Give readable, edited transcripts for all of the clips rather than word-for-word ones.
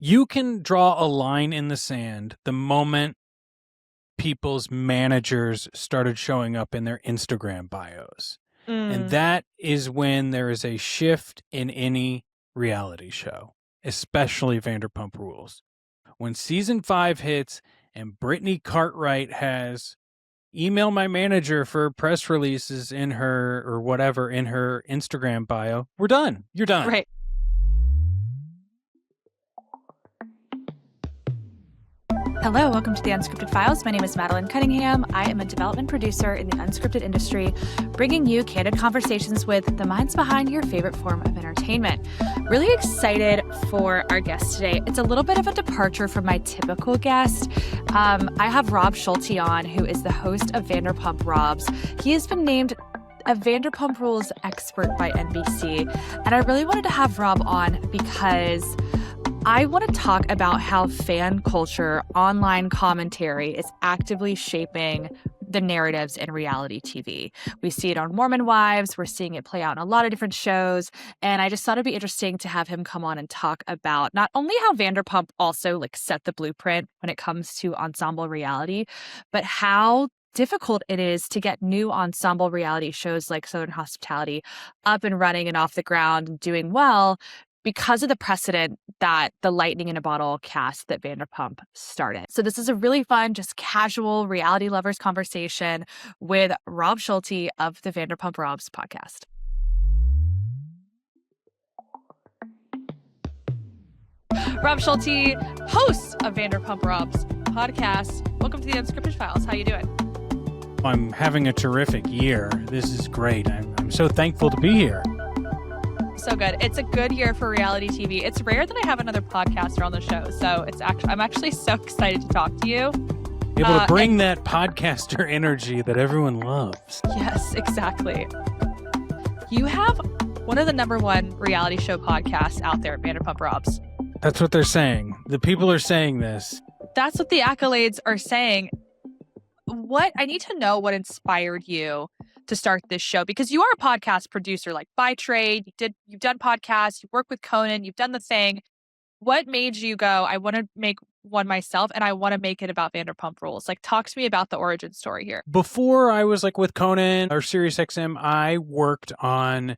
you can draw a line in the sand the moment people's managers started showing up in their Instagram bios. And that is when there is a shift in any reality show, especially Vanderpump Rules. When season 5 hits and Brittany Cartwright has email my manager for press releases in her or whatever in her Instagram bio, we're done. You're done. Right. Hello, welcome to the Unscripted Files. My name is Madelyn Cunningham. I am a development producer in the unscripted industry, bringing you candid conversations with the minds behind your favorite form of entertainment. Really excited for our guest today. It's a little bit of a departure from my typical guest. I have Rob Schulte on, who is the host of Vanderpump Robs. He has been named a Vanderpump Rules expert by NBC, and I really wanted to have Rob on because I want to talk about how fan culture, online commentary is actively shaping the narratives in reality TV. We see it on Mormon Wives. We're seeing it play out in a lot of different shows. And I just thought it'd be interesting to have him come on and talk about not only how Vanderpump also set the blueprint when it comes to ensemble reality, but how difficult it is to get new ensemble reality shows like Southern Hospitality up and running and off the ground and doing well, because of the precedent that the Lightning in a Bottle cast that Vanderpump started. So this is a really fun, just casual reality lovers conversation with Rob Schulte of the Vanderpump Robs podcast. Rob Schulte, host of Vanderpump Robs podcast. Welcome to the Unscripted Files. How you doing? I'm having a terrific year. This is great. I'm so thankful to be here. So good. It's a good year for reality TV. It's rare that I have another podcaster on the show, so I'm actually so excited to talk to you. Able to bring that podcaster energy that everyone loves. Yes, exactly. You have one of the #1 reality show podcasts out there, Vanderpump Robs. That's what they're saying. The people are saying this. That's what the accolades are saying. I need to know what inspired you to start this show, because you are a podcast producer, by trade. You've done podcasts, you work with Conan, you've done the thing. What made you go, I want to make one myself and I want to make it about Vanderpump Rules? Talk to me about the origin story here. Before I was with Conan or SiriusXM, I worked on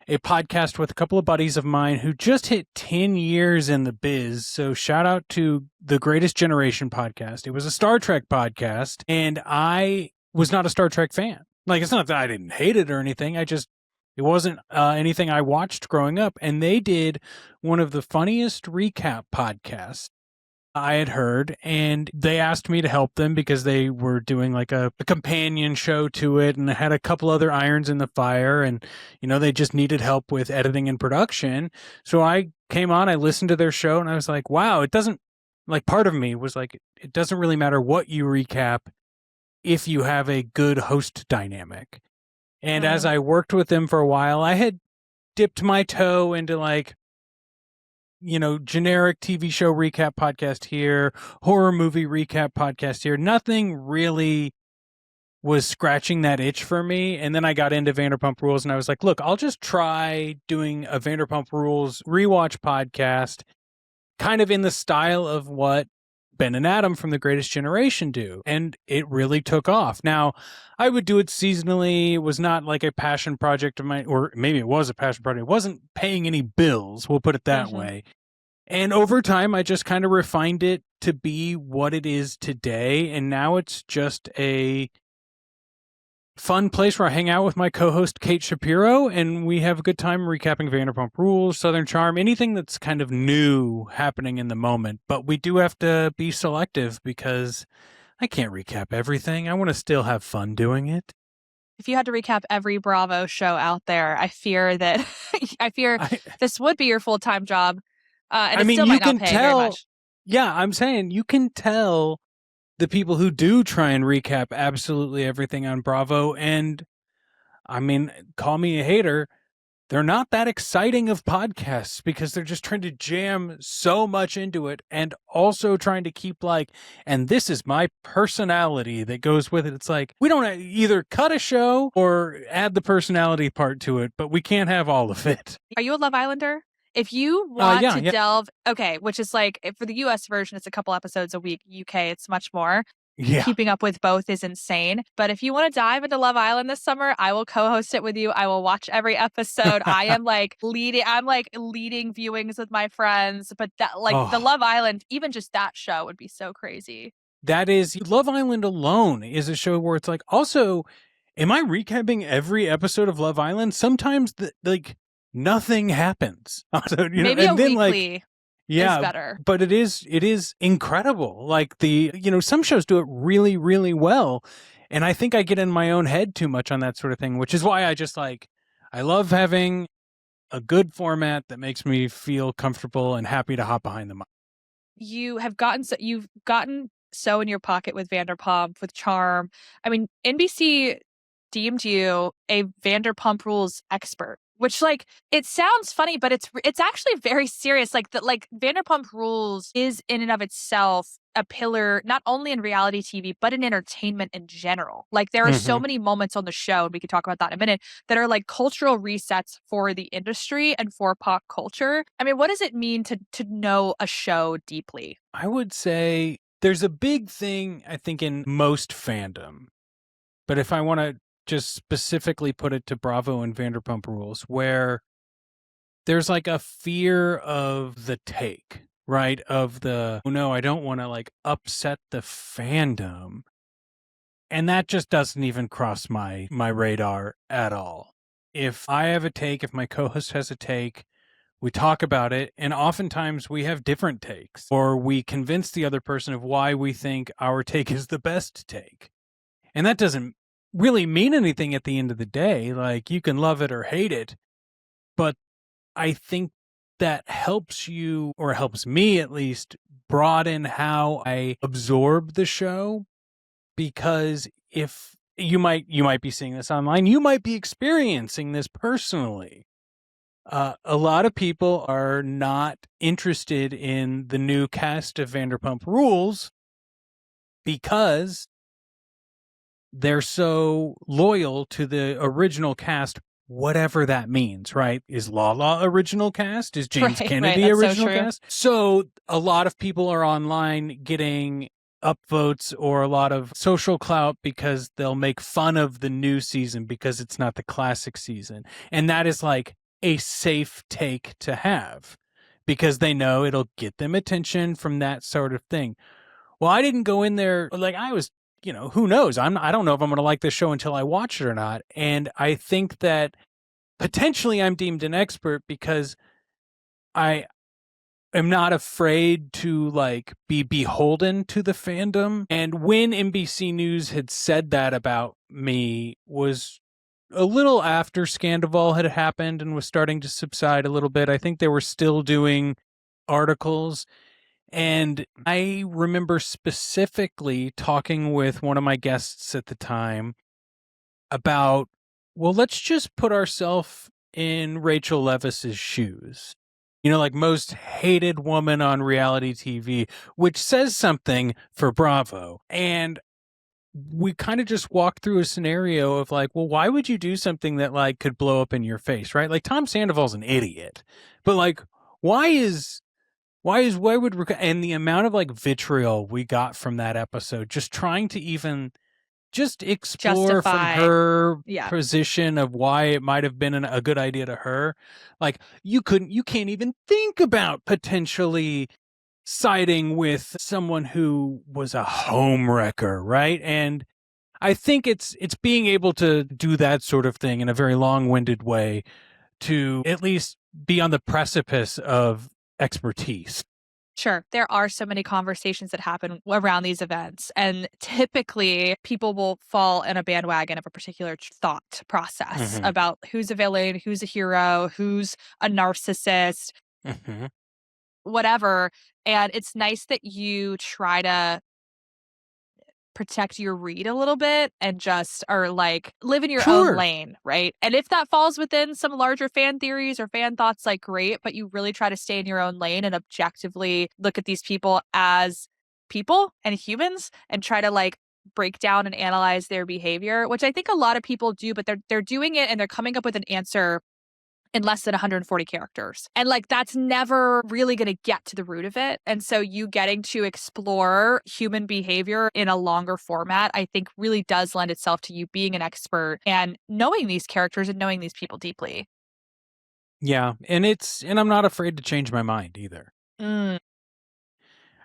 a podcast with a couple of buddies of mine who just hit 10 years in the biz. So shout out to the Greatest Generation podcast. It was a Star Trek podcast, and I was not a Star Trek fan. It's not that I didn't hate it or anything. It wasn't anything I watched growing up. And they did one of the funniest recap podcasts I had heard. And they asked me to help them because they were doing a companion show to it and had a couple other irons in the fire. And, they just needed help with editing and production. So I came on, I listened to their show, and I was like, wow, it doesn't, part of me was it doesn't really matter what you recap if you have a good host dynamic. And as I worked with them for a while, I had dipped my toe into generic TV show recap podcast here, horror movie recap podcast here. Nothing really was scratching that itch for me. And then I got into Vanderpump Rules and I was like, look, I'll just try doing a Vanderpump Rules rewatch podcast, kind of in the style of what Ben and Adam from The Greatest Generation do. And it really took off. Now, I would do it seasonally. It was not a passion project of mine, or maybe it was a passion project. It wasn't paying any bills, we'll put it that way. And over time, I just kind of refined it to be what it is today. And now it's just a fun place where I hang out with my co-host, Kate Shapiro, and we have a good time recapping Vanderpump Rules, Southern Charm, anything that's kind of new happening in the moment. But we do have to be selective because I can't recap everything. I want to still have fun doing it. If you had to recap every Bravo show out there, I fear this would be your full-time job. And it still might not pay very much. Yeah, I'm saying you can tell the people who do try and recap absolutely everything on Bravo, and call me a hater, they're not that exciting of podcasts because they're just trying to jam so much into it and also trying to keep and this is my personality that goes with it. It's we don't either cut a show or add the personality part to it, but we can't have all of it. Are you a Love Islander? If you want Yeah, to yeah. delve, okay, which is like for the US version, it's a couple episodes a week. UK, it's much more. Yeah. Keeping up with both is insane. But if you want to dive into Love Island this summer, I will co-host it with you. I will watch every episode. I'm like leading viewings with my friends. But that the Oh, Love Island, even just that show would be so crazy. that is Love Island alone is a show where it's like, also, am I recapping every episode of Love Island? Sometimes nothing happens. So, Maybe and a then weekly is yeah, better. but it is incredible. Like some shows do it really, really well. And I think I get in my own head too much on that sort of thing, which is why I love having a good format that makes me feel comfortable and happy to hop behind the mic. You've gotten so in your pocket with Vanderpump, with Charm. I mean, NBC deemed you a Vanderpump Rules expert, which it sounds funny, but it's actually very serious. Vanderpump Rules is in and of itself a pillar not only in reality TV but in entertainment in general. Like there are so many moments on the show, and we can talk about that in a minute, that are like cultural resets for the industry and for pop culture. I mean, what does it mean to know a show deeply? I would say there's a big thing, I think, in most fandom. But if I want to just specifically put it to Bravo and Vanderpump Rules, where there's like a fear of the take, right? Of oh no, I don't want to like upset the fandom. And that just doesn't even cross my radar at all. If I have a take, if my co-host has a take, we talk about it, and oftentimes we have different takes, or we convince the other person of why we think our take is the best take. And that doesn't really mean anything at the end of the day. Like, you can love it or hate it, but I think that helps you, or helps me at least, broaden how I absorb the show. Because if you might be seeing this online, you might be experiencing this personally. A lot of people are not interested in the new cast of Vanderpump Rules because they're so loyal to the original cast, whatever that means, right? Is Lala original cast? Is James Kennedy original cast? So a lot of people are online getting upvotes or a lot of social clout because they'll make fun of the new season because it's not the classic season. And that is like a safe take to have because they know it'll get them attention from that sort of thing. Well, I didn't go in there like I was, who knows? I don't know if I'm going to like this show until I watch it or not. And I think that potentially I'm deemed an expert because I am not afraid to like be beholden to the fandom. And when NBC News had said that about me was a little after Scandoval had happened and was starting to subside a little bit. I think they were still doing articles. And I remember specifically talking with one of my guests at the time about, well, let's just put ourselves in Rachel Levis's shoes. Like most hated woman on reality TV, which says something for Bravo. And we kind of just walked through a scenario of like, well, why would you do something that like could blow up in your face, right? Like Tom Sandoval's an idiot, but like, why would and the amount of like vitriol we got from that episode, just trying to even just explore from her position of why it might have been a good idea to her. Like you can't even think about potentially siding with someone who was a homewrecker, right? And I think it's being able to do that sort of thing in a very long-winded way to at least be on the precipice of expertise. Sure. There are so many conversations that happen around these events. And typically people will fall in a bandwagon of a particular thought process about who's a villain, who's a hero, who's a narcissist, whatever. And it's nice that you try to protect your read a little bit and just are like live in your own lane, right? And if that falls within some larger fan theories or fan thoughts, like great, but you really try to stay in your own lane and objectively look at these people as people and humans and try to like break down and analyze their behavior, which I think a lot of people do, but they're doing it and they're coming up with an answer in less than 140 characters. And like, that's never really going to get to the root of it. And so you getting to explore human behavior in a longer format, I think really does lend itself to you being an expert and knowing these characters and knowing these people deeply. Yeah. And I'm not afraid to change my mind either. Mm.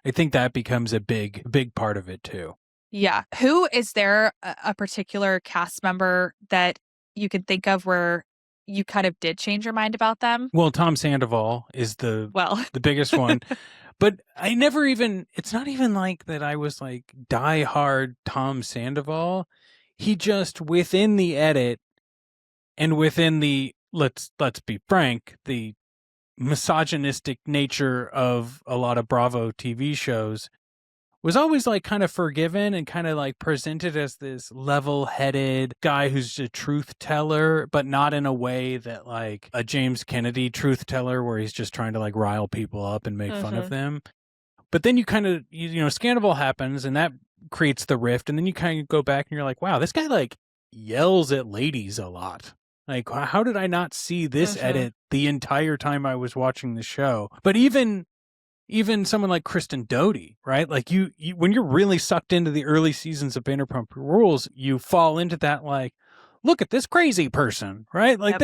I think that becomes a big part of it too. Yeah. Is there a particular cast member that you can think of where you kind of did change your mind about them? Well, Tom Sandoval is the biggest one. But I never even, it's not even like that I was like die hard Tom Sandoval. He just, within the edit and within the, let's be frank, the misogynistic nature of a lot of Bravo TV shows, was always like kind of forgiven and kind of like presented as this level-headed guy who's a truth teller, but not in a way that like a James Kennedy truth teller where he's just trying to like rile people up and make fun of them. But then you kind of, Scandoval happens and that creates the rift. And then you kind of go back and you're like, wow, this guy like yells at ladies a lot. Like, how did I not see this edit the entire time I was watching the show? But even someone like Kristen Doty, right? Like you when you're really sucked into the early seasons of Vanderpump Rules, you fall into that like, look at this crazy person, right? Like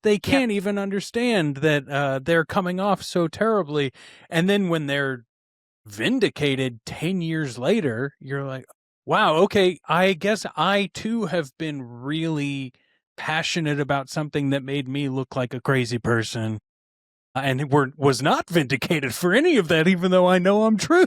they can't even understand that they're coming off so terribly. And then when they're vindicated 10 years later, you're like, wow, okay, I guess I too have been really passionate about something that made me look like a crazy person. And was not vindicated for any of that, even though I know I'm true.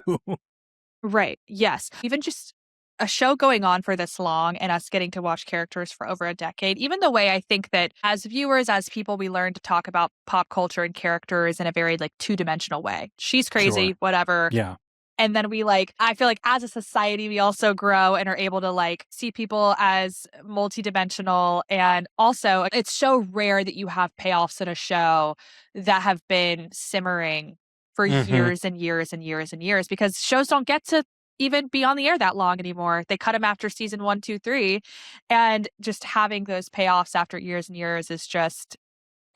Right. Yes. Even just a show going on for this long and us getting to watch characters for over a decade, even the way I think that as viewers, as people, we learn to talk about pop culture and characters in a very like two-dimensional way. She's crazy, whatever. Yeah. And then I feel like as a society, we also grow and are able to like see people as multidimensional. And also it's so rare that you have payoffs in a show that have been simmering for years and years and years and years, because shows don't get to even be on the air that long anymore. They cut them after season 1, 2, 3. And just having those payoffs after years and years is just,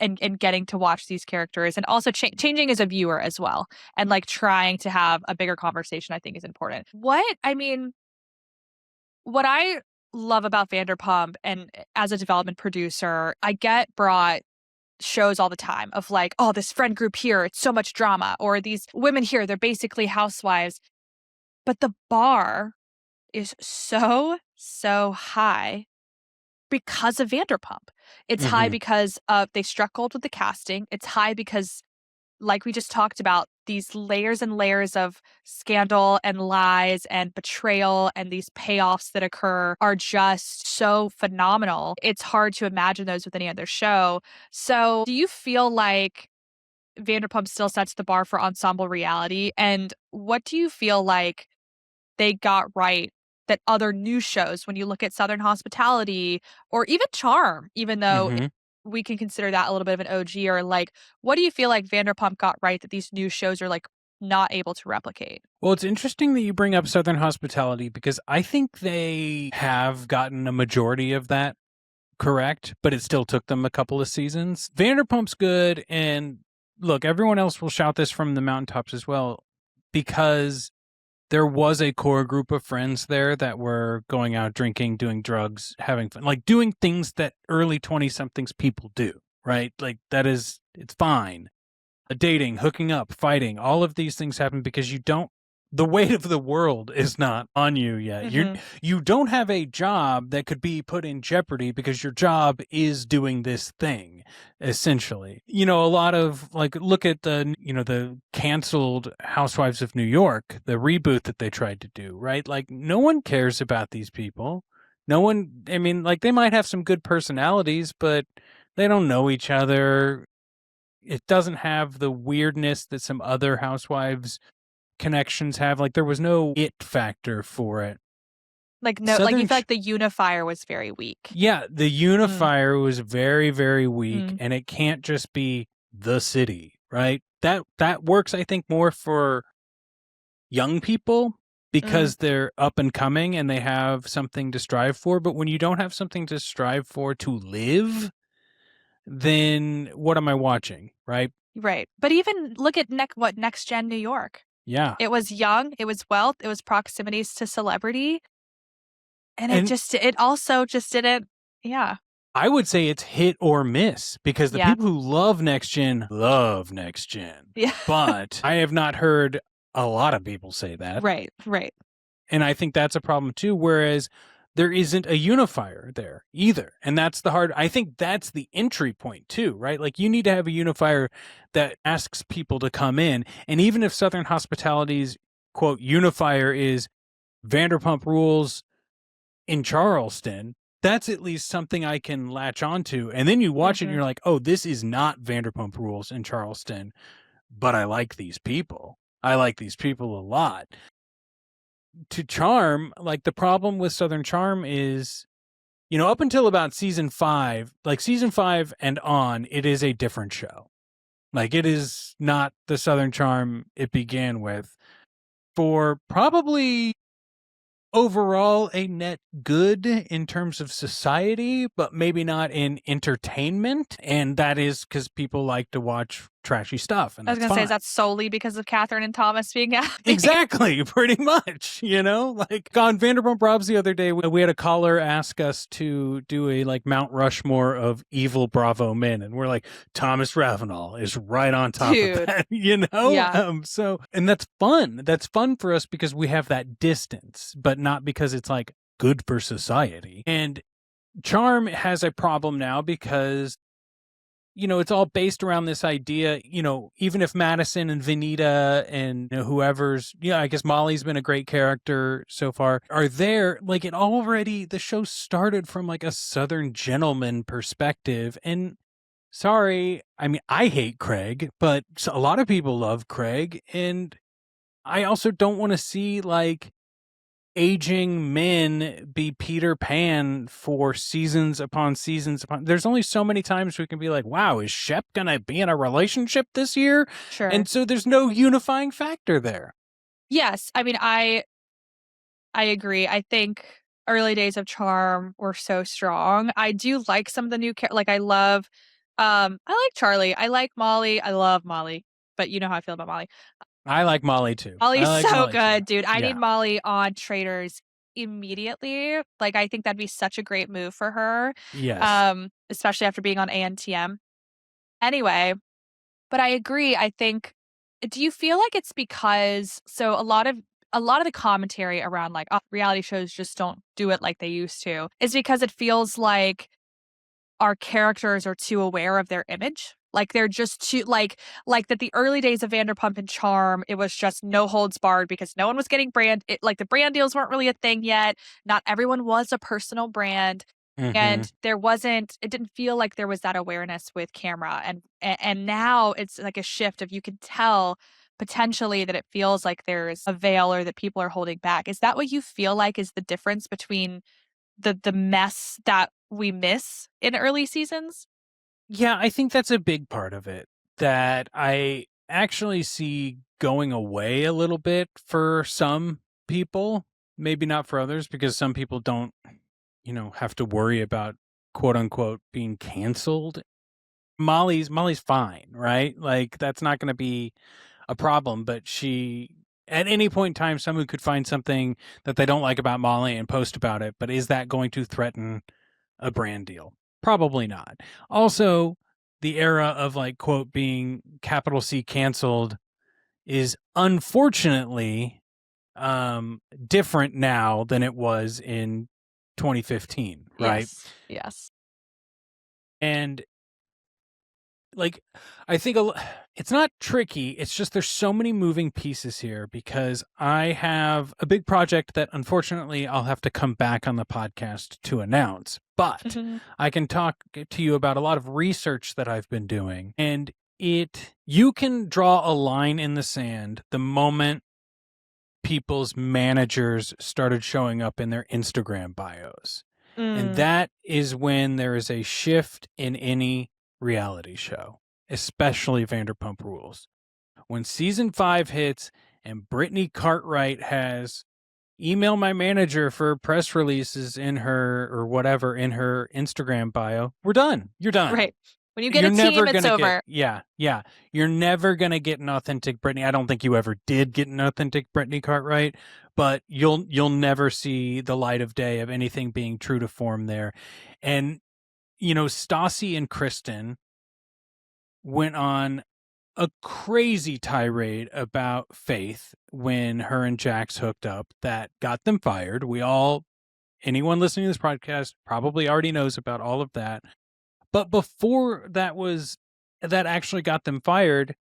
and getting to watch these characters and also changing as a viewer as well. And like trying to have a bigger conversation, I think is important. What I love about Vanderpump, and as a development producer, I get brought shows all the time of like, oh, this friend group here, it's so much drama, or these women here, they're basically housewives. But the bar is so high because of Vanderpump. It's high because they struck gold with the casting. It's high because, like we just talked about, these layers and layers of scandal and lies and betrayal and these payoffs that occur are just so phenomenal. It's hard to imagine those with any other show. So do you feel like Vanderpump still sets the bar for ensemble reality? And what do you feel like they got right that other new shows, when you look at Southern Hospitality or even Charm, even though we can consider that a little bit of an OG, or like, what do you feel like Vanderpump got right that these new shows are like not able to replicate? Well, it's interesting that you bring up Southern Hospitality, because I think they have gotten a majority of that correct, but it still took them a couple of seasons. Vanderpump's good, and look, everyone else will shout this from the mountaintops as well, because there was a core group of friends there that were going out drinking, doing drugs, having fun, like doing things that early 20-somethings people do, right? Like it's fine. Dating, hooking up, fighting, all of these things happen because the weight of the world is not on you yet. You don't have a job that could be put in jeopardy because your job is doing this thing, essentially. A lot of like, look at the canceled Housewives of New York, the reboot that they tried to do, right? Like, no one cares about these people. No one, like, they might have some good personalities, but they don't know each other. It doesn't have the weirdness that some other Housewives connections have. Like, there was no it factor for it. Like, no, like, you feel like the unifier was very weak. Yeah, the unifier was very, very weak, and it can't just be the city, right? That works, I think, more for young people because they're up and coming and they have something to strive for. But when you don't have something to strive for to live, then what am I watching, right? Right. But even look at Next Gen New York. Yeah. It was young, it was wealth, it was proximities to celebrity. And And it also just didn't, yeah. I would say it's hit or miss because the Yeah. people who love Next Gen love Next Gen. Yeah. But I have not heard a lot of people say that. Right. And I think that's a problem too, whereas there isn't a unifier there either. And I think that's the entry point too, right? Like you need to have a unifier that asks people to come in. And even if Southern Hospitality's quote unifier is Vanderpump Rules in Charleston, that's at least something I can latch onto. And then you watch it and you're like, oh, this is not Vanderpump Rules in Charleston, but I like these people. I like these people a lot. To Charm, like the problem with Southern Charm is, up until about season 5, like season 5 and on, it is a different show. Like it is not the Southern Charm it began with. For probably overall a net good in terms of society, but maybe not in entertainment. And that is because people like to watch trashy stuff. And I was going to say, is that solely because of Catherine and Thomas being happy? Exactly, pretty much, like on Vanderpump Robs the other day, we had a caller ask us to do a like Mount Rushmore of evil Bravo men. And we're like, Thomas Ravenel is right on top of that, Yeah. And that's fun. That's fun for us because we have that distance, but not because it's like good for society. And Charm has a problem now because it's all based around this idea, even if Madison and Vanita and whoever's, I guess Molly's been a great character so far, are there, like the show started from like a Southern gentleman perspective. And sorry, I mean, I hate Craig, but a lot of people love Craig. And I also don't want to see like aging men be Peter Pan for seasons upon seasons upon. There's only so many times we can be like, wow, is Shep gonna be in a relationship this year? Sure. And so there's no unifying factor there. Yes. I mean, I agree. I think early days of Charm were so strong. I do like some of the new like I love I like Charlie. I like Molly. I love Molly. But you know how I feel about Molly. I like Molly too. Molly's like so Molly good, too. dude. I need Molly on Traitors immediately. Like I think that'd be such a great move for her. Yes. Especially after being on ANTM. Anyway, but I agree. I think, do you feel like it's because a lot of the commentary around like reality shows just don't do it like they used to is because it feels like our characters are too aware of their image. Like they're just too like that the early days of Vanderpump and Charm, it was just no holds barred because no one was getting like the brand deals weren't really a thing yet. Not everyone was a personal brand. And it didn't feel like there was that awareness with camera. And now it's like a shift of, you can tell potentially that it feels like there's a veil or that people are holding back. Is that what you feel like is the difference between the mess that we miss in early seasons? Yeah, I think that's a big part of it that I actually see going away a little bit for some people, maybe not for others, because some people don't, have to worry about quote unquote being canceled. Molly's fine, right? Like that's not going to be a problem, but at any point in time, someone could find something that they don't like about Molly and post about it. But is that going to threaten a brand deal? Probably not. Also, the era of like quote being capital C canceled is unfortunately different now than it was in 2015, right? Yes. And like I think it's not tricky, it's just there's so many moving pieces here because I have a big project that unfortunately I'll have to come back on the podcast to announce, but I can talk to you about a lot of research that I've been doing, and you can draw a line in the sand the moment people's managers started showing up in their Instagram bios. And that is when there is a shift in any reality show, especially Vanderpump Rules. When season 5 hits and Brittany Cartwright has email my manager for press releases in her or whatever in her Instagram bio, we're done. You're done. Right. When you get You're a never team, it's gonna over. yeah. You're never gonna get an authentic Britney. I don't think you ever did get an authentic Britney Cartwright, but you'll never see the light of day of anything being true to form there. And Stassi and Kristen went on a crazy tirade about Faith when her and Jax hooked up that got them fired. Anyone listening to this podcast probably already knows about all of that. But before that actually got them fired,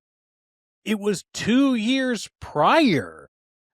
it was 2 years prior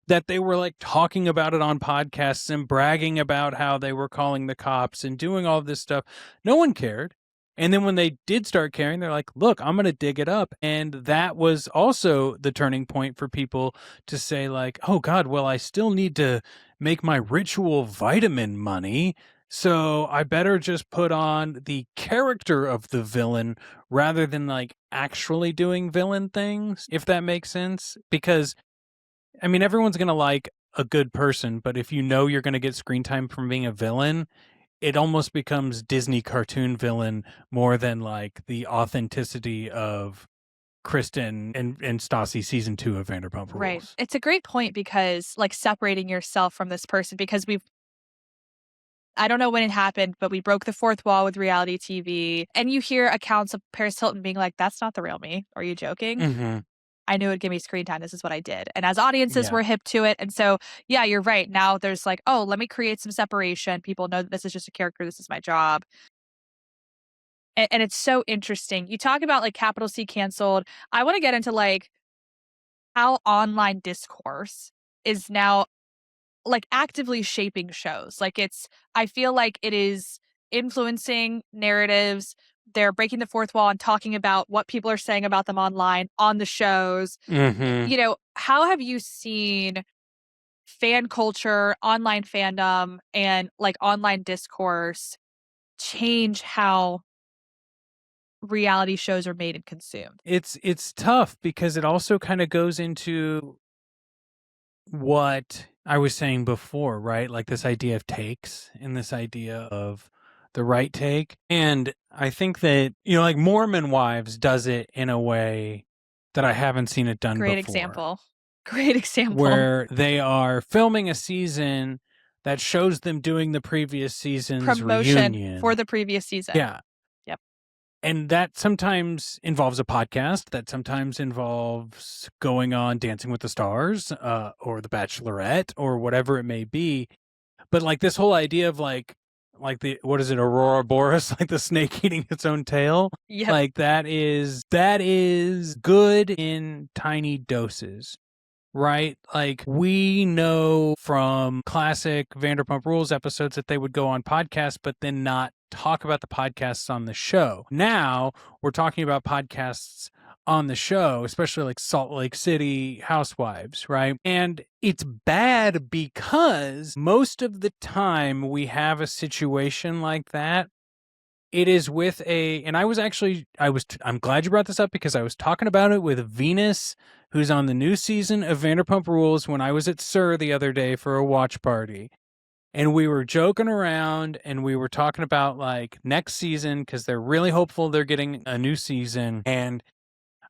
that they were like talking about it on podcasts and bragging about how they were calling the cops and doing all this stuff. No one cared. And then when they did start caring, they're like, look, I'm going to dig it up. And that was also the turning point for people to say like, oh God, well, I still need to make my ritual vitamin money. So I better just put on the character of the villain rather than like actually doing villain things, if that makes sense. Because I mean, everyone's going to like a good person, but if you know you're going to get screen time from being a villain, it almost becomes Disney cartoon villain more than like the authenticity of Kristen and Stassi season 2 of Vanderpump Rules. Right. It's a great point because like separating yourself from this person, because I don't know when it happened, but we broke the fourth wall with reality TV. And you hear accounts of Paris Hilton being like, that's not the real me. Are you joking? Mm-hmm. I knew it would give me screen time. This is what I did. And as audiences, Yeah. we're hip to it. And so, yeah, you're right. Now there's like, oh, let me create some separation. People know that this is just a character. This is my job. And it's so interesting. You talk about like capital C canceled. I want to get into like how online discourse is now like actively shaping shows. Like I feel like it is influencing narratives. They're breaking the fourth wall and talking about what people are saying about them online on the shows. Mm-hmm. How have you seen fan culture, online fandom, and like online discourse change how reality shows are made and consumed? It's tough because it also kind of goes into what I was saying before, right? Like this idea of takes and this idea of the right take. And I think that, like Mormon Wives does it in a way that I haven't seen it done Great before. Great example. Where they are filming a season that shows them doing the previous season's promotion reunion for the previous season. Yeah. Yep. And that sometimes involves a podcast, that sometimes involves going on Dancing with the Stars, or The Bachelorette, or whatever it may be. But like this whole idea of like what is it, Aurora Boreas, like the snake eating its own tail? Yep. Like that is good in tiny doses. Right? Like we know from classic Vanderpump Rules episodes that they would go on podcasts, but then not talk about the podcasts on the show. Now we're talking about podcasts on the show, especially like Salt Lake City Housewives, right? And it's bad because most of the time we have a situation like that. It is with and I'm glad you brought this up because I was talking about it with Venus, who's on the new season of Vanderpump Rules, when I was at SUR the other day for a watch party. And we were joking around and we were talking about like next season because they're really hopeful they're getting a new season. And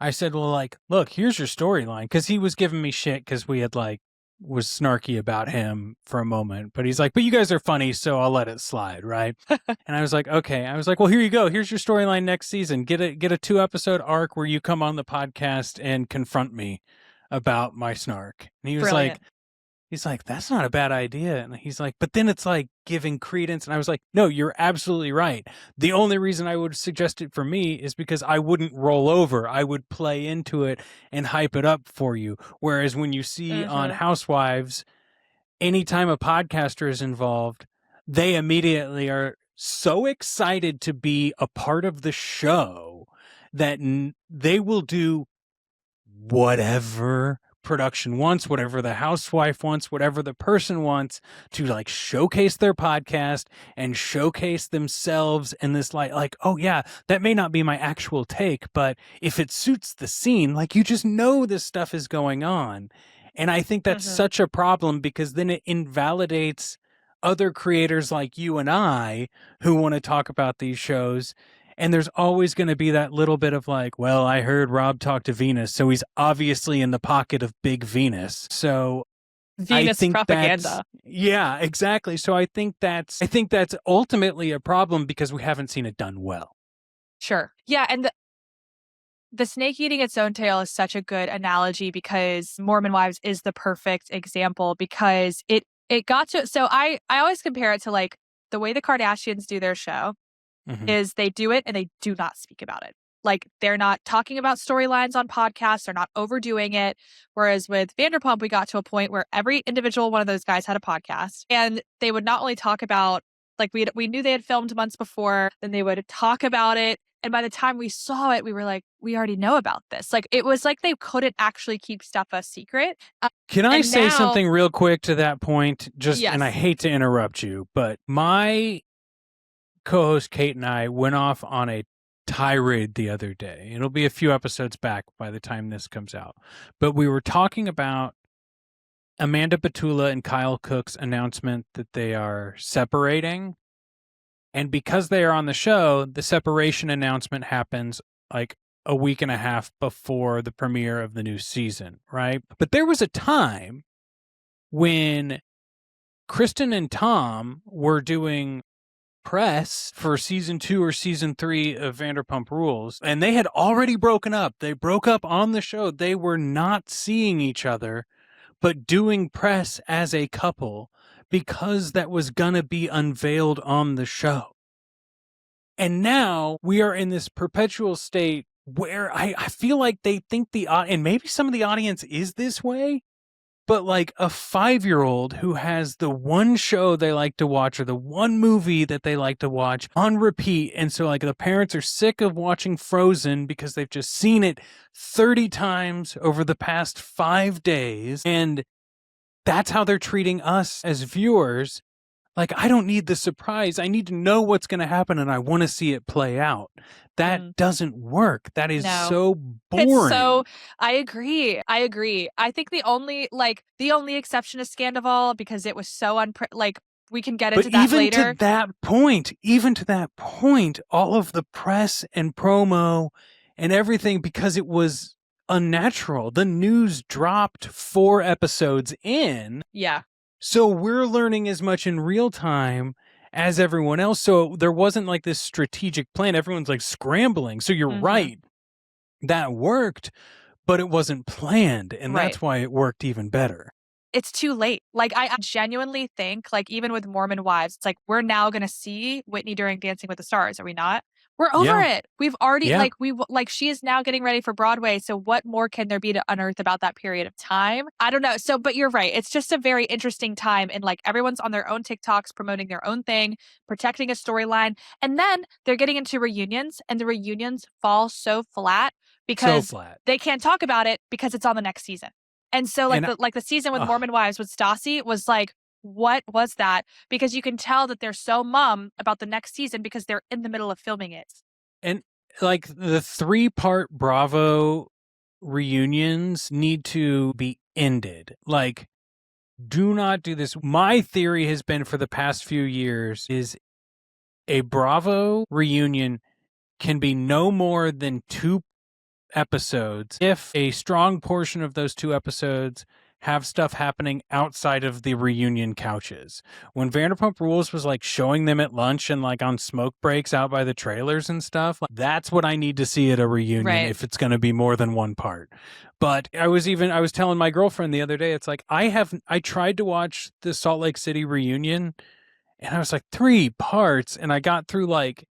I said, well, like, look, here's your storyline. Because he was giving me shit because we had like was snarky about him for a moment, but he's like, but you guys are funny, so I'll let it slide, right? And I was like, okay. I was like, well, here you go. Here's your storyline next season. Get a 2-episode arc where you come on the podcast and confront me about my snark. And he was Brilliant. he's like, that's not a bad idea. And he's like, but then it's like giving credence. And I was like, no, you're absolutely right. The only reason I would suggest it for me is because I wouldn't roll over. I would play into it and hype it up for you. Whereas when you see on Housewives, anytime a podcaster is involved, they immediately are so excited to be a part of the show that they will do whatever production wants, whatever the housewife wants, whatever the person wants to like showcase their podcast and showcase themselves in this light. Like, oh yeah, that may not be my actual take, but if it suits the scene, like you just know this stuff is going on. And I think that's such a problem because then it invalidates other creators like you and I who want to talk about these shows. And there's always going to be that little bit of like, well, I heard Rob talk to Venus, so he's obviously in the pocket of Big Venus. So I Venus think propaganda. yeah, exactly. So I think that's ultimately a problem because we haven't seen it done well. Sure. Yeah, and the snake eating its own tail is such a good analogy because Mormon Wives is the perfect example because it got to, so I always compare it to like the way the Kardashians do their show is they do it and they do not speak about it. Like they're not talking about storylines on podcasts, they're not overdoing it. Whereas with Vanderpump, we got to a point where every individual one of those guys had a podcast and they would not only talk about, like we knew they had filmed months before, then they would talk about it. And by the time we saw it, we were like, we already know about this. Like it was like they couldn't actually keep stuff a secret. Can I say now, something real quick to that point? Just yes. And I hate to interrupt you, but my co-host Kate and I went off on a tirade the other day. It'll be a few episodes back by the time this comes out. But we were talking about Amanda Batula and Kyle Cook's announcement that they are separating. And because they are on the show, the separation announcement happens like a week and a half before the premiere of the new season, right? But there was a time when Kristen and Tom were doing press for season 2 or season 3 of Vanderpump Rules, and they had already broken up. They broke up on the show. They were not seeing each other, but doing press as a couple because that was gonna be unveiled on the show. And now we are in this perpetual state where I feel like they think and maybe some of the audience is this way, but like a 5-year-old who has the one show they like to watch or the one movie that they like to watch on repeat. And so like the parents are sick of watching Frozen because they've just seen it 30 times over the past 5 days. And that's how they're treating us as viewers. Like, I don't need the surprise. I need to know what's going to happen and I want to see it play out. That doesn't work. That is so boring. It's so, I agree. I think the only exception is Scandoval because it was so we can get into that later. Even to that point, all of the press and promo and everything, because it was unnatural. The news dropped 4 episodes in. Yeah. So we're learning as much in real time as everyone else. So there wasn't like this strategic plan. Everyone's like scrambling. So you're right. That worked, but it wasn't planned. And that's why it worked even better. It's too late. Like, I genuinely think, like, even with Mormon Wives, it's like, we're now going to see Whitney during Dancing with the Stars. Are we not? We're over it. We've already, she is now getting ready for Broadway. So what more can there be to unearth about that period of time? I don't know. So, but you're right. It's just a very interesting time. And like, everyone's on their own TikToks, promoting their own thing, protecting a storyline. And then they're getting into reunions and the reunions fall so flat because they can't talk about it because it's on the next season. And so like the season with Mormon Wives with Stassi was like, what was that? Because you can tell that they're so mum about the next season because they're in the middle of filming it. And like the 3-part Bravo reunions need to be ended. Like, do not do this. My theory has been for the past few years is a Bravo reunion can be no more than 2 episodes if a strong portion of those 2 episodes have stuff happening outside of the reunion couches. When Vanderpump Rules was like showing them at lunch and like on smoke breaks out by the trailers and stuff, like, that's what I need to see at a reunion if it's going to be more than 1 part. But I was telling my girlfriend the other day, it's like I tried to watch the Salt Lake City reunion and I was like 3 parts and I got through like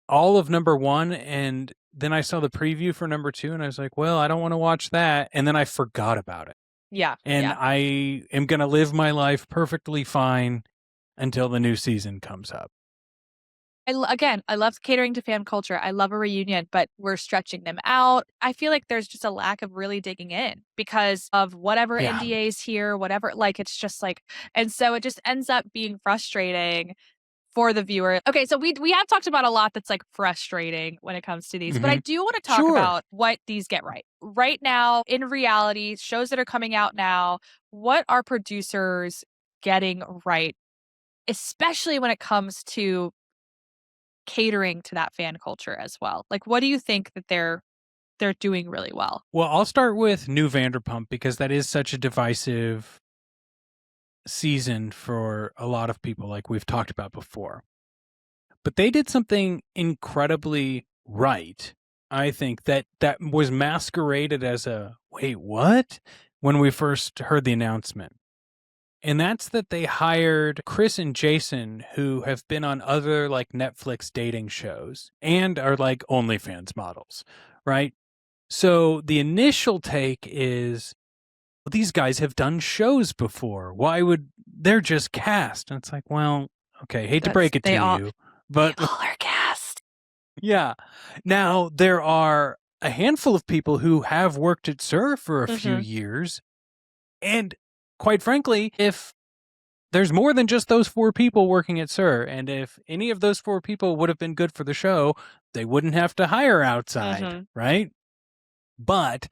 all of number 1 and then I saw the preview for number 2 and I was like, well, I don't want to watch that. And then I forgot about it. Yeah. And I am going to live my life perfectly fine until the new season comes up. I love catering to fan culture. I love a reunion, but we're stretching them out. I feel like there's just a lack of really digging in because of whatever NDAs here, whatever, like, it's just like, and so it just ends up being frustrating for the viewer. Okay, so we have talked about a lot that's like frustrating when it comes to these, but I do want to talk about what these get right. Right now, in reality, shows that are coming out now, what are producers getting right, especially when it comes to catering to that fan culture as well? Like, what do you think that they're doing really well? Well, I'll start with New Vanderpump because that is such a divisive season for a lot of people, like we've talked about before. But they did something incredibly right, I think, that was masqueraded as a wait, what? When we first heard the announcement. And that's that they hired Chris and Jason, who have been on other like Netflix dating shows and are like OnlyFans models, right? So the initial take is, well, these guys have done shows before. Why would they're just cast? And it's like, well, okay, hate to break it to you, but they all are cast. Yeah. Now there are a handful of people who have worked at SUR for a few years. And quite frankly, if there's more than just those 4 people working at SUR, and if any of those 4 people would have been good for the show, they wouldn't have to hire outside, right? But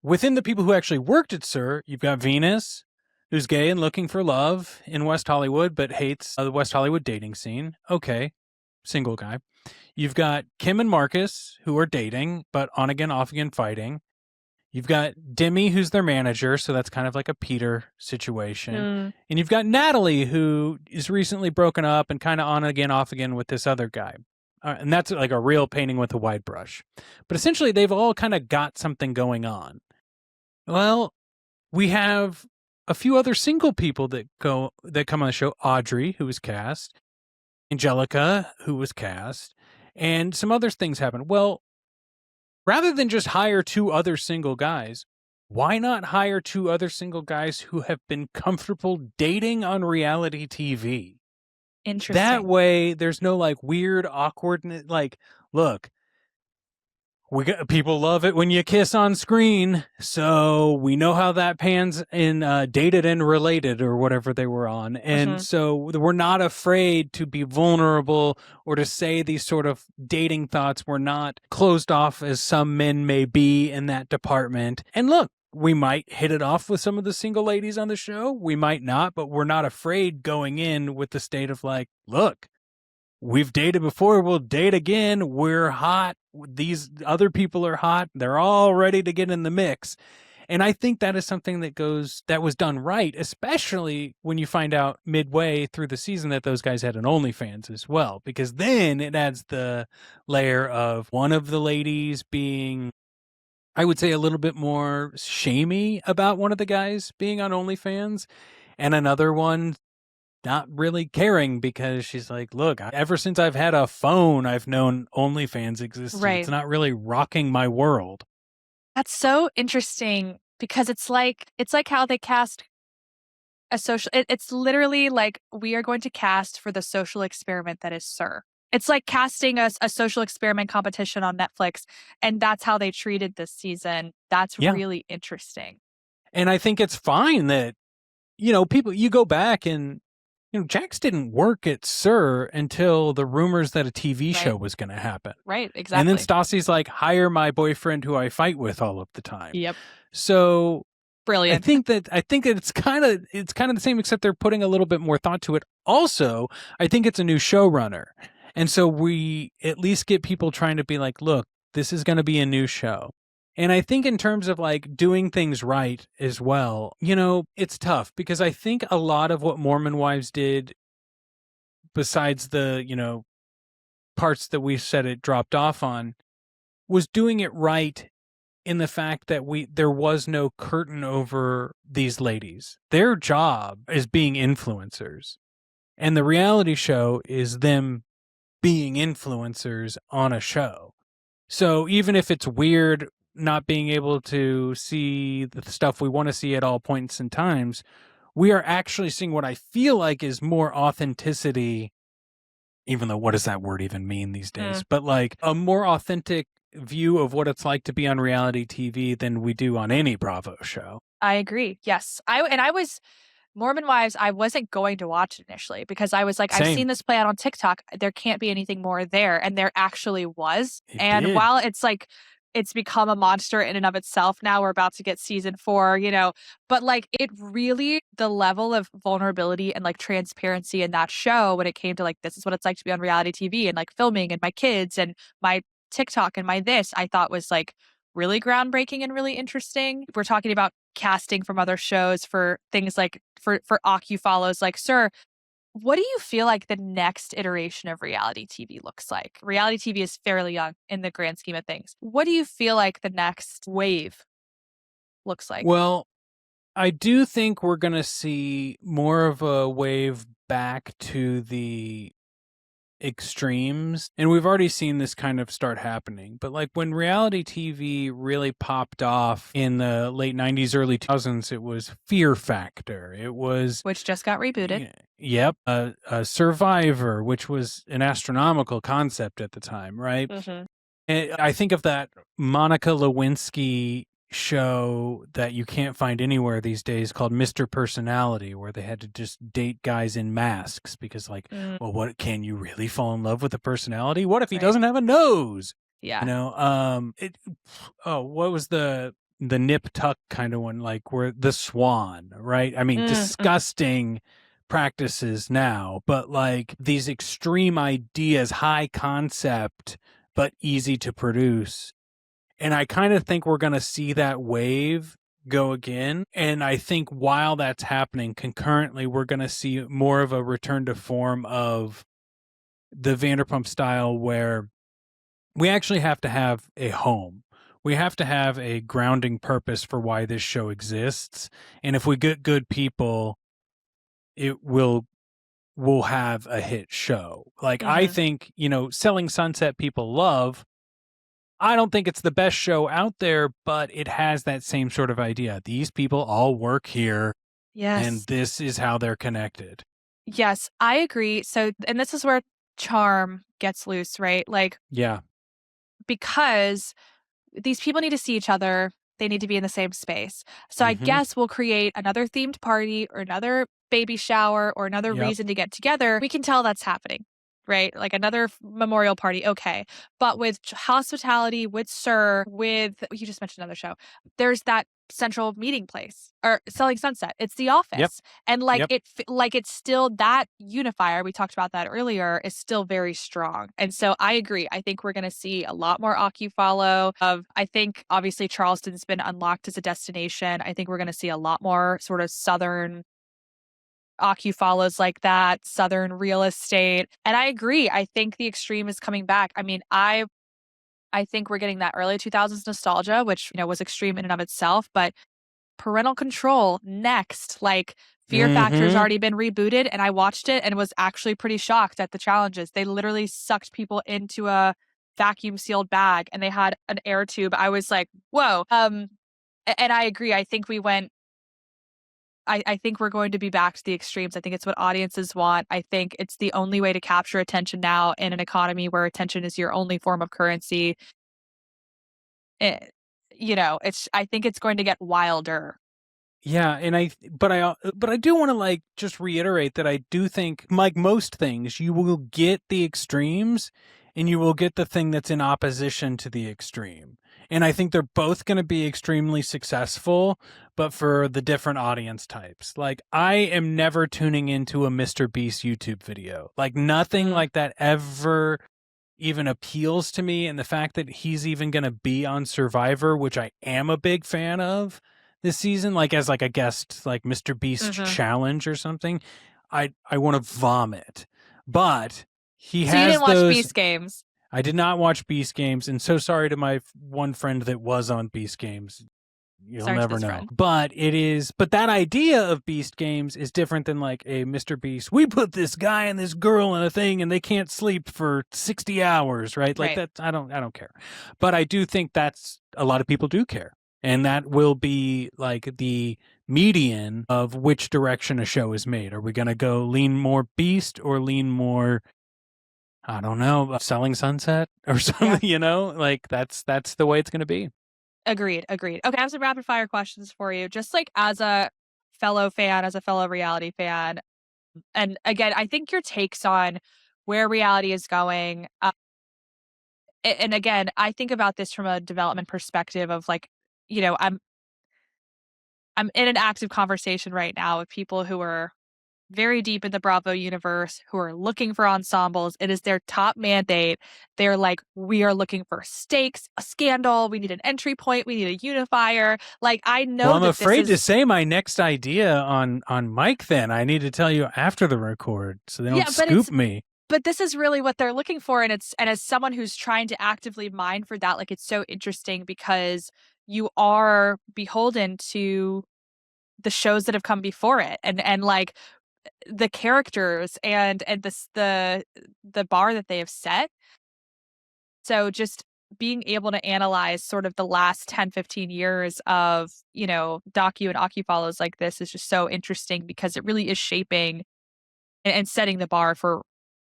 within the people who actually worked at SUR, you've got Venus, who's gay and looking for love in West Hollywood, but hates the West Hollywood dating scene. Okay, single guy. You've got Kim and Marcus, who are dating, but on again, off again fighting. You've got Demi, who's their manager, so that's kind of like a Peter situation. And you've got Natalie, who is recently broken up and kind of on again, off again with this other guy. And that's like a real painting with a wide brush. But essentially, they've all kind of got something going on. Well, we have a few other single people that come on the show. Audrey, who was cast. Angelica, who was cast. And some other things happen. Well, rather than just hire 2 other single guys, why not hire 2 other single guys who have been comfortable dating on reality TV? Interesting. That way, there's no like weird awkwardness. Like, look, people love it when you kiss on screen, so we know how that pans in Dated and Related or whatever they were on. And so we're not afraid to be vulnerable or to say these sort of dating thoughts. We're not closed off as some men may be in that department. And look, we might hit it off with some of the single ladies on the show. We might not, but we're not afraid going in with the state of like, look, we've dated before, we'll date again. We're hot. These other people are hot. They're all ready to get in the mix. And I think that is something that was done right, especially when you find out midway through the season that those guys had an OnlyFans as well, because then it adds the layer of one of the ladies being, I would say, a little bit more shamey about one of the guys being on OnlyFans, and another one not really caring because she's like, look, ever since I've had a phone, I've known OnlyFans existed. Right. It's not really rocking my world. That's so interesting because it's like how they cast a social. It's literally like, we are going to cast for the social experiment that is SUR. It's like casting a social experiment competition on Netflix, and that's how they treated this season. That's really interesting. And I think it's fine that, people, you go back and, Jax didn't work at SUR until the rumors that a TV show was going to happen. Right, exactly. And then Stassi's like, hire my boyfriend who I fight with all of the time. Yep. So brilliant. I think it's kind of the same, except they're putting a little bit more thought to it. Also, I think it's a new showrunner. And so we at least get people trying to be like, look, this is going to be a new show. And I think in terms of like doing things right as well, it's tough because I think a lot of what Mormon Wives did, besides the, parts that we said it dropped off on, was doing it right in the fact that there was no curtain over these ladies. Their job is being influencers. And the reality show is them being influencers on a show. So even if it's weird not being able to see the stuff we want to see at all points in times, we are actually seeing what I feel like is more authenticity, even though what does that word even mean these days? But like a more authentic view of what it's like to be on reality TV than we do on any Bravo show. I agree. Yes. I was Mormon Wives, I wasn't going to watch it initially because I was like, I've seen this play out on TikTok. There can't be anything more there. And there actually was. While it's like, it's become a monster in and of itself now. We're about to get season 4, but like it really, the level of vulnerability and like transparency in that show when it came to like, this is what it's like to be on reality TV and like filming and my kids and my TikTok and my this, I thought was like really groundbreaking and really interesting. We're talking about casting from other shows for things like for follows. Like, sir, what do you feel like the next iteration of reality TV looks like? Reality TV is fairly young in the grand scheme of things. What do you feel like the next wave looks like? Well, I do think we're going to see more of a wave back to the extremes. And we've already seen this kind of start happening. But like when reality TV really popped off in the late 90s, early 2000s, it was Fear Factor. It was. Which just got rebooted. Yep. Survivor, which was an astronomical concept at the time, right? Mm-hmm. And I think of that Monica Lewinsky show that you can't find anywhere these days called Mr. Personality, where they had to just date guys in masks because well, what, can you really fall in love with a personality? What if he doesn't have a nose? Yeah. What was the nip tuck kind of one, like where the swan, right? I mean, disgusting practices now, but like these extreme ideas, high concept, but easy to produce. And I kind of think we're going to see that wave go again. And I think while that's happening, concurrently, we're going to see more of a return to form of the Vanderpump style where we actually have to have a home. We have to have a grounding purpose for why this show exists. And if we get good people, we'll have a hit show. Like, I think, Selling Sunset people love. I don't think it's the best show out there, but it has that same sort of idea. These people all work here. Yes. And this is how they're connected. Yes, I agree. So, and this is where charm gets loose, right? Like, yeah, because these people need to see each other. They need to be in the same space. So I guess we'll create another themed party or another baby shower or another reason to get together. We can tell that's happening, right? Like another memorial party. Okay. But with hospitality, with Sir, you just mentioned another show, there's that central meeting place or Selling Sunset. It's the office. And like it's still that unifier. We talked about that earlier, is still very strong. And so I agree. I think we're going to see a lot more follow I think obviously Charleston's been unlocked as a destination. I think we're going to see a lot more sort of Southern follows like that, Southern real estate. And I agree. I think the extreme is coming back. I mean, I think we're getting that early 2000s nostalgia, which, was extreme in and of itself, but Parental Control next, like Fear Factor's already been rebooted, and I watched it and was actually pretty shocked at the challenges. They literally sucked people into a vacuum sealed bag and they had an air tube. I was like, whoa. And I agree. I think I think we're going to be back to the extremes. I think it's what audiences want. I think it's the only way to capture attention now in an economy where attention is your only form of currency. I think it's going to get wilder. Yeah, and but I do want to just reiterate that I do think, like most things, you will get the extremes and you will get the thing that's in opposition to the extreme. And I think they're both going to be extremely successful, but for the different audience types. Like, I am never tuning into a Mr. Beast YouTube video. Like, nothing like that ever even appeals to me. And the fact that he's even going to be on Survivor, which I am a big fan of this season, like as a guest, like Mr. Beast challenge or something, I want to vomit. But he has you didn't watch Beast Games. I did not watch Beast Games, and so sorry to my one friend that was on Beast Games. You'll never know. Friend. But that idea of Beast Games is different than like a Mr. Beast. We put this guy and this girl in a thing and they can't sleep for 60 hours, right? Like that. I don't care. But I do think that's a lot of people do care. And that will be like the median of which direction a show is made. Are we going to go lean more Beast or lean more, I don't know, Selling Sunset or something, like that's the way it's going to be. Agreed. Okay, I have some rapid fire questions for you, just like as a fellow fan, as a fellow reality fan. And again, I think your takes on where reality is going and again, I think about this from a development perspective of like, you know, I'm in an active conversation right now with people who are very deep in the Bravo universe who are looking for ensembles. It is their top mandate. They're like, we are looking for stakes, a scandal. We need an entry point. We need a unifier. Like, I Well, know I'm that this afraid to is, say my next idea on Mike. Then I need to tell you after the record, so they don't yeah, scoop me. but this is really what they're looking for. And as someone who's trying to actively mine for that, like, it's so interesting because you are beholden to the shows that have come before it. And like, the characters and the bar that they have set. So just being able to analyze sort of the last 10, 15 years of, you know, docu and follows like this is just so interesting because it really is shaping and setting the bar for,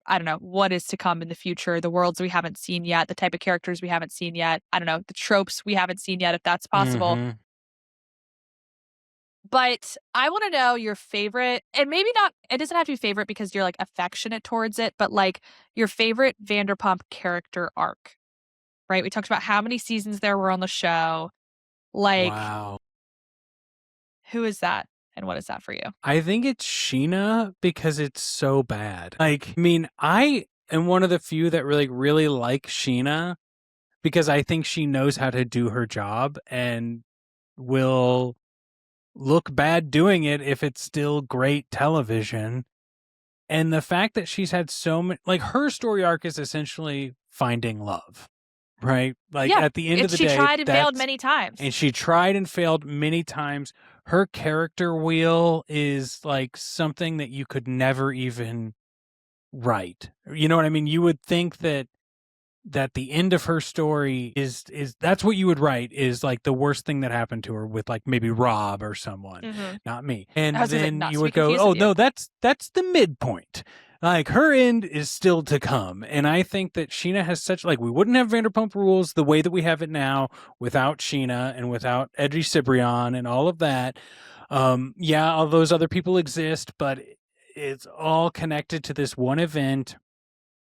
I don't know, what is to come in the future, the worlds we haven't seen yet, the type of characters we haven't seen yet. I don't know, the tropes we haven't seen yet, if that's possible. Mm-hmm. But I wanna know your favorite, and maybe not, it doesn't have to be favorite because you're, like, affectionate towards it, but, like, your favorite Vanderpump character arc, right? We talked about how many seasons there were on the show. Like, Wow. who is that, and what is that for you? I think it's Sheena because it's so bad. Like, I mean, I am one of the few that really like Sheena because I think she knows how to do her job and will look bad doing it if it's still great television. And the fact that she's had so many, like, her story arc is essentially finding love, right? Like, Yeah, at the end of the she day, tried and failed many times. and she tried and failed many times. Her character wheel is like something that you could never even write. You know what I mean? You would think that the end of her story is that's what you would write, is like the worst thing that happened to her with like maybe Rob or someone, Mhm. not me. I And was gonna say, then not you to be would go, confused oh with you. no, that's the midpoint. Like, her end is still to come. And I think that Sheena has such, like, we wouldn't have Vanderpump Rules the way that we have it now without Sheena and without Edgy Cibrian and all of that. Yeah, all those other people exist, but it's all connected to this one event.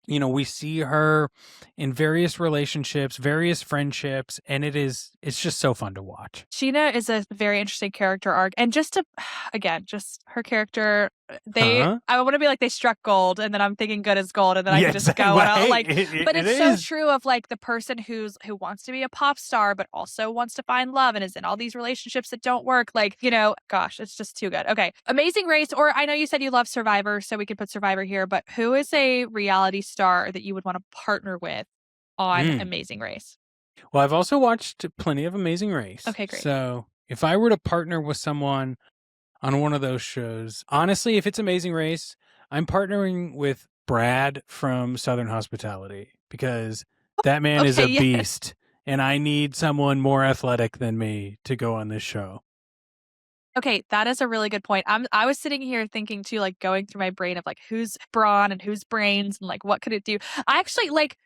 You know, we see her in various relationships, various friendships, and it's just so fun to watch. Sheena is a very interesting character arc, and just to again, just her character, Huh? I wanna be like, they struck gold, and then I'm thinking good as gold, and then I Yeah, could just exactly. go Well, and I'll hey, like, but it it's so is. true of, like, the person who wants to be a pop star, but also wants to find love and is in all these relationships that don't work, like, you know, gosh, it's just too good. Okay, Amazing Race, or I know you said you love Survivor, so we could put Survivor here, but who is a reality star that you would wanna partner with on Mm. Amazing Race? Well, I've also watched plenty of Amazing Race. Okay, great. So if I were to partner with someone on one of those shows, honestly, if it's Amazing Race, I'm partnering with Brad from Southern Hospitality because that man is Okay, a yeah. beast, and I need someone more athletic than me to go on this show. Okay, that is a really good point. I was sitting here thinking too, like going through my brain of like who's brawn and who's brains and like what could it do. I actually like,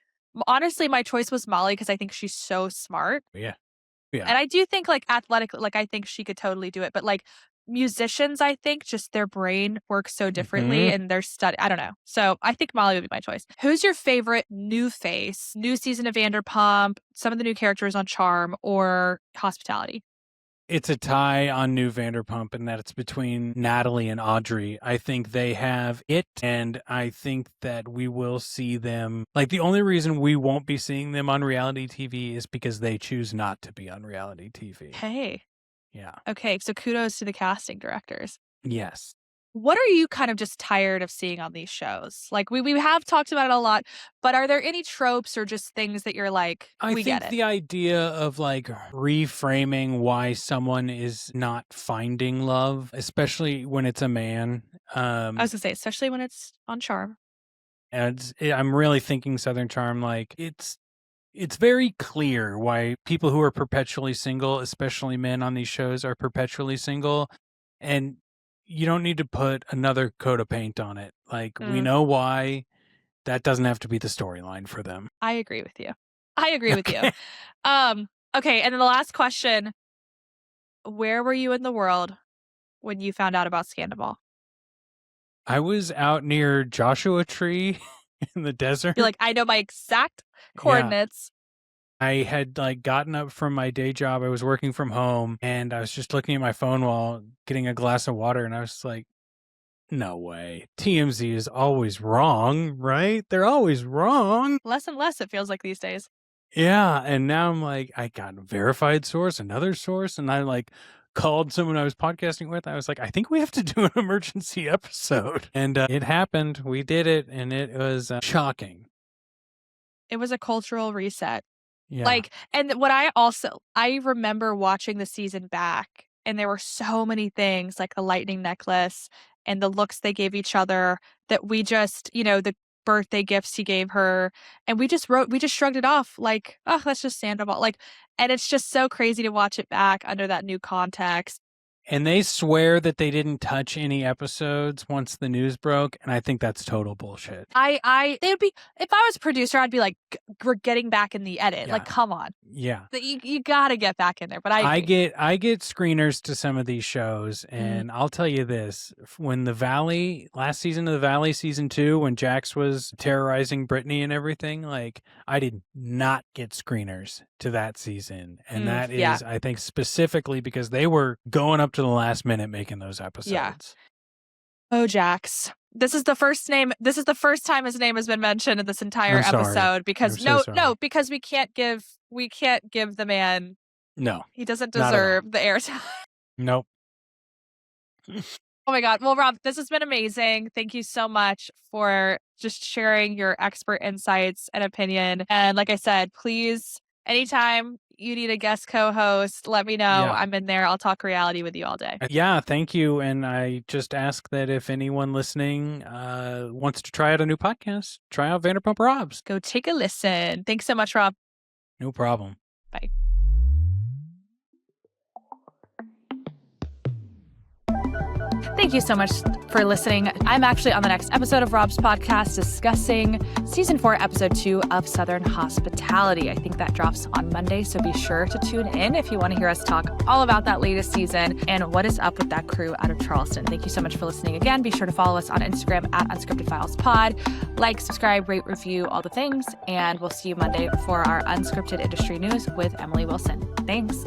honestly, my choice was Molly because I think she's so smart. Yeah. Yeah. And I do think like athletic, like I think she could totally do it. But like musicians, I think just their brain works so differently Mhm. and their study. I don't know. So I think Molly would be my choice. Who's your favorite new face, new season of Vanderpump, some of the new characters on Charm or Hospitality? It's a tie on New Vanderpump, and that it's between Natalie and Audrey. I think they have it, and I think that we will see them. Like, the only reason we won't be seeing them on reality TV is because they choose not to be on reality TV. Hey. Yeah. Okay, so kudos to the casting directors. Yes. What are you kind of just tired of seeing on these shows? Like we have talked about it a lot, but are there any tropes or just things that you're like, I we get think it? the idea of like reframing why someone is not finding love, especially when it's a man, I was gonna say, especially when it's on Charm. I'm really thinking Southern Charm. Like, it's very clear why people who are perpetually single, especially men on these shows, are perpetually single, and you don't need to put another coat of paint on it. Like, we Mm, know why. That doesn't have to be the storyline for them. I agree with you. I agree with you. Okay. Okay, and then the last question, where were you in the world when you found out about Scandoval? I was out near Joshua Tree in the desert. You're like, I know my exact coordinates. I had like gotten up from my day job. I was working from home and I was just looking at my phone while getting a glass of water. And I was like, no way. TMZ is always wrong, right? They're always wrong. Less and less, it feels like these days. Yeah. And now I'm like, I got a verified source, another source. And I like called someone I was podcasting with. I was like, I think we have to do an emergency episode. And it happened. We did it. And it was shocking. It was a cultural reset. Yeah. Like, and what I remember watching the season back, and there were so many things like the lightning necklace and the looks they gave each other that we just, the birthday gifts he gave her, and we just shrugged it off like, oh, that's just Sandoval. Like, and it's just so crazy to watch it back under that new context. And they swear that they didn't touch any episodes once the news broke, and I think that's total bullshit. They would be, if I was a producer, I'd be like, we're getting back in the edit. Yeah. Like, come on. Yeah. You gotta get back in there. But I get screeners to some of these shows, and I'll tell you this: when last season of the Valley, season 2, when Jax was terrorizing Brittany and everything, like I did not get screeners to that season, and that is, I think, specifically because they were going up to the last minute making those episodes. Yeah. Oh, Jax. This is the first time his name has been mentioned in this entire episode because because we can't give the man. No. He doesn't deserve the airtime. Nope. Oh my God. Well, Rob, this has been amazing. Thank you so much for just sharing your expert insights and opinion. And like I said, please, anytime you need a guest co-host, let me know. Yeah. I'm in there. I'll talk reality with you all day. Yeah, thank you. And I just ask that if anyone listening wants to try out a new podcast, try out Vanderpump Robs. Go take a listen. Thanks so much, Rob. No problem. Bye. Thank you so much for listening. I'm actually on the next episode of Rob's podcast discussing season 4, episode 2 of Southern Hospitality. I think that drops on Monday, so be sure to tune in if you want to hear us talk all about that latest season and what is up with that crew out of Charleston. Thank you so much for listening again. Be sure to follow us on Instagram at Unscripted Files Pod. Like, subscribe, rate, review, all the things, and we'll see you Monday for our unscripted industry news with Emily Wilson. Thanks.